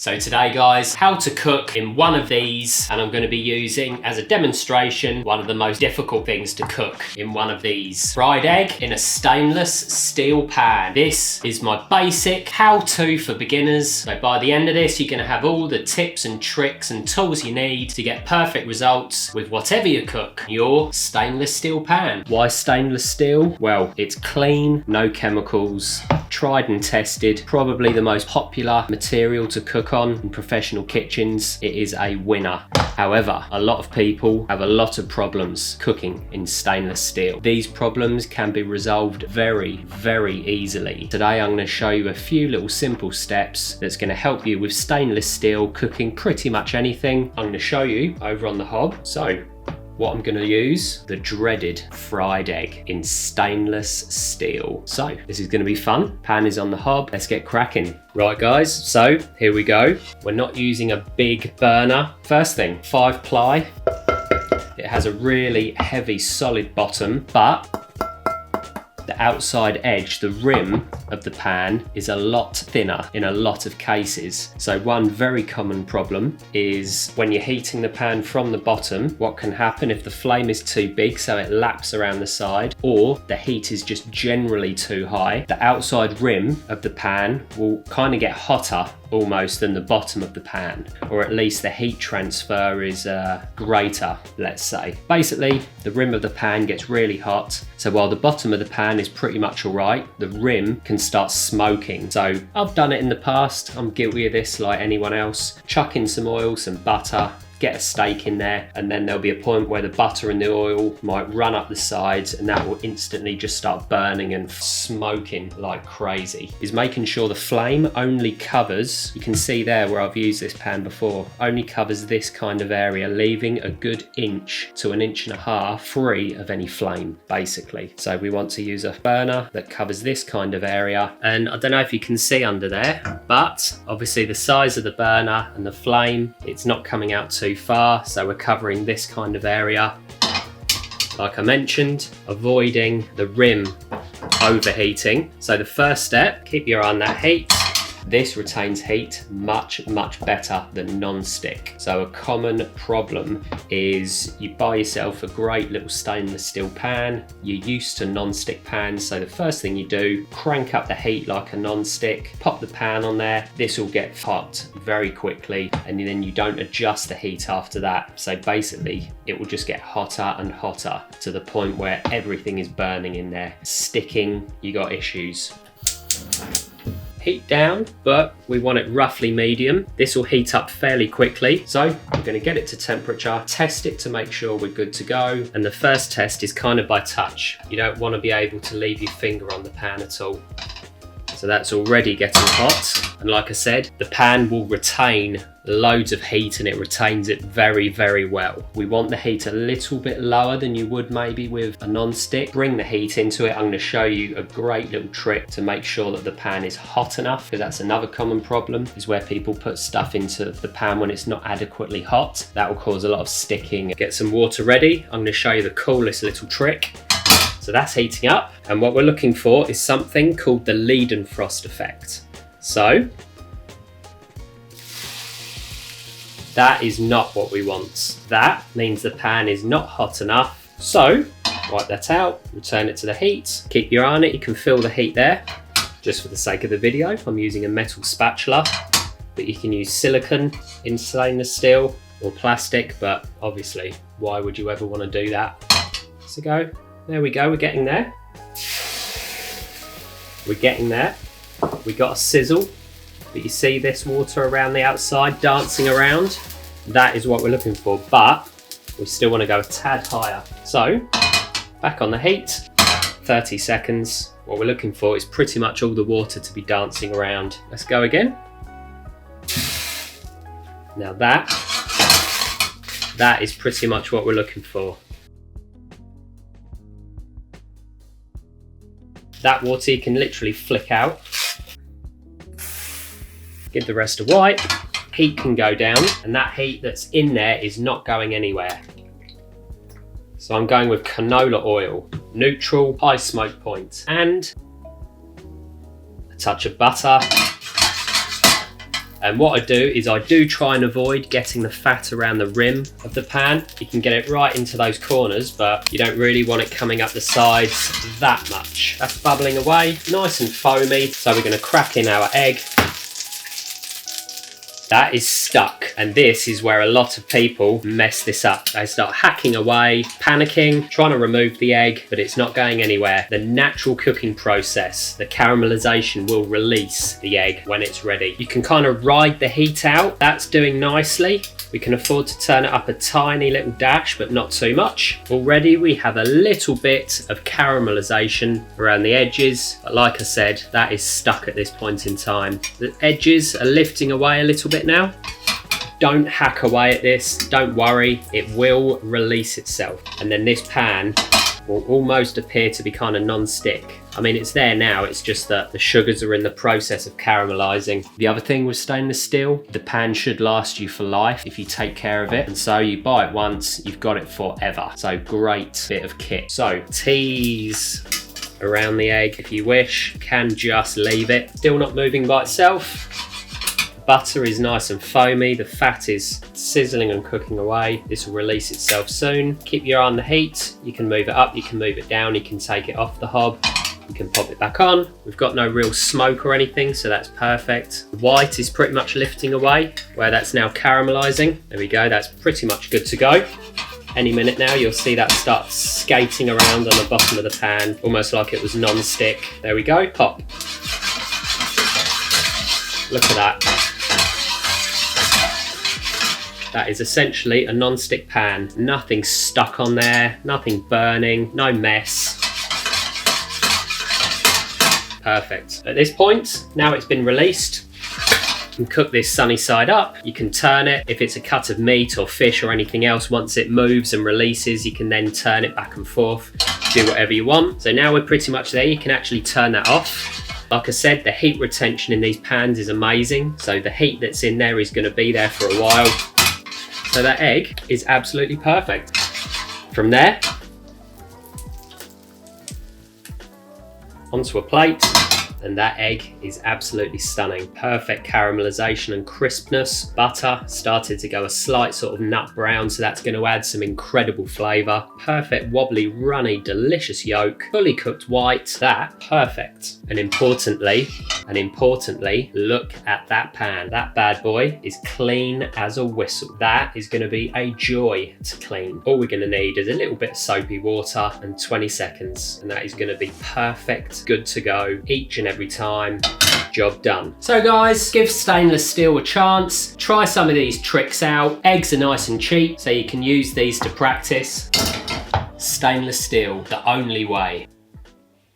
So today guys, how to cook in one of these, and I'm going to be using as a demonstration one of the most difficult things to cook in one of these. Fried egg in a stainless steel pan. This is my basic how-to for beginners. So by the end of this, you're going to have all the tips and tricks and tools you need to get perfect results with whatever you cook in your stainless steel pan. Why stainless steel? Well, it's clean, no chemicals, tried and tested, probably the most popular material to cook on in professional kitchens. It is a winner. However, a lot of people have a lot of problems cooking in stainless steel. These problems can be resolved very, very easily. Today I'm going to show you a few little simple steps that's going to help you with stainless steel cooking pretty much anything. I'm going to show you over on the hob. So what I'm going to use, the dreaded fried egg in stainless steel. So this is going to be fun. Pan is on the hob. Let's get cracking. Right guys, so here we go. We're not using a big burner. First thing, 5-ply. It has a really heavy solid bottom, but the outside edge, the rim of the pan, is a lot thinner in a lot of cases. So one very common problem is when you're heating the pan from the bottom, what can happen if the flame is too big so it laps around the side, or the heat is just generally too high, the outside rim of the pan will kind of get hotter almost than the bottom of the pan, or at least the heat transfer is greater, let's say. Basically, the rim of the pan gets really hot, so while the bottom of the pan is pretty much alright, the rim can start smoking. So I've done it in the past, I'm guilty of this like anyone else. Chuck in some oil, some butter, get a steak in there, and then there'll be a point where the butter and the oil might run up the sides, and that will instantly just start burning and smoking like crazy. Is making sure the flame only covers, you can see there where I've used this pan before, only covers this kind of area, leaving a good inch to an inch and a half free of any flame, basically. So we want to use a burner that covers this kind of area, and I don't know if you can see under there, but obviously the size of the burner and the flame, it's not coming out too far, so we're covering this kind of area. Like I mentioned, avoiding the rim overheating. So the first step, keep your eye on that heat. This retains heat much better than non-stick. So a common problem is you buy yourself a great little stainless steel pan, you're used to non-stick pans, so the first thing you do, crank up the heat like a non-stick, pop the pan on there, this will get hot very quickly, and then you don't adjust the heat after that. So basically it will just get hotter and hotter to the point where everything is burning in there. Sticking, you got issues. Heat down, but we want it roughly medium. This will heat up fairly quickly. So we're going to get it to temperature, test it to make sure we're good to go. And the first test is kind of by touch. You don't want to be able to leave your finger on the pan at all. So that's already getting hot. And like I said, the pan will retain loads of heat, and it retains it very, very well. We want the heat a little bit lower than you would maybe with a non-stick. Bring the heat into it. I'm going to show you a great little trick to make sure that the pan is hot enough, because that's another common problem, is where people put stuff into the pan when it's not adequately hot. That will cause a lot of sticking. Get some water ready. I'm going to show you the coolest little trick. So that's heating up, and what we're looking for is something called the Leidenfrost effect. So that is not what we want. That means the pan is not hot enough. So wipe that out, return it to the heat, keep your eye on it. You can feel the heat there. Just for the sake of the video, I'm using a metal spatula, but you can use silicone in stainless steel or plastic, but obviously why would you ever want to do that? So go. There we go, we're getting there. We're getting there. We got a sizzle, but you see this water around the outside dancing around? That is what we're looking for, but we still want to go a tad higher. So, back on the heat, 30 seconds. What we're looking for is pretty much all the water to be dancing around. Let's go again. Now that is pretty much what we're looking for. That water you can literally flick out. Give the rest a wipe. Heat can go down, and that heat that's in there is not going anywhere. So I'm going with canola oil, neutral, high smoke point, and a touch of butter, And what I do is I do try and avoid getting the fat around the rim of the pan. You can get it right into those corners, but you don't really want it coming up the sides that much. That's bubbling away, nice and foamy. So we're going to crack in our egg. That is stuck, and this is where a lot of people mess this up. They start hacking away, panicking, trying to remove the egg, but it's not going anywhere. The natural cooking process, the caramelization, will release the egg when it's ready. You can kind of ride the heat out. That's doing nicely. We can afford to turn it up a tiny little dash, but not too much. Already we have a little bit of caramelization around the edges, but like I said, that is stuck at this point in time. The edges are lifting away a little bit now. Don't hack away at this, don't worry, it will release itself. And then this pan will almost appear to be kind of non-stick. I mean, it's there now, it's just that the sugars are in the process of caramelizing. The other thing with stainless steel, the pan should last you for life if you take care of it. And so you buy it once, you've got it forever. So great bit of kit. So tease around the egg if you wish, you can just leave it. Still not moving by itself. Butter is nice and foamy, the fat is sizzling and cooking away. This will release itself soon. Keep your eye on the heat. You can move it up, you can move it down, you can take it off the hob, you can pop it back on. We've got no real smoke or anything, so that's perfect. The white is pretty much lifting away, where that's now caramelizing. There we go, that's pretty much good to go. Any minute now, you'll see that start skating around on the bottom of the pan, almost like it was non-stick. There we go, pop. Look at that. That is essentially a non-stick pan. Nothing stuck on there, nothing burning, no mess. Perfect. At this point, now it's been released, you can cook this sunny side up. You can turn it. If it's a cut of meat or fish or anything else, once it moves and releases, you can then turn it back and forth, do whatever you want. So now we're pretty much there. You can actually turn that off. Like I said, the heat retention in these pans is amazing. So the heat that's in there is going to be there for a while. So that egg is absolutely perfect. From there, onto a plate, and that egg is absolutely stunning. Perfect caramelization and crispness. Butter started to go a slight sort of nut brown, so that's going to add some incredible flavour. Perfect wobbly, runny, delicious yolk. Fully cooked white. That perfect. And importantly, look at that pan. That bad boy is clean as a whistle. That is going to be a joy to clean. All we're going to need is a little bit of soapy water and 20 seconds, and that is going to be perfect, good to go each and every time. Job done. So guys, give stainless steel a chance. Try some of these tricks out. Eggs are nice and cheap, so you can use these to practice. Stainless steel, the only way.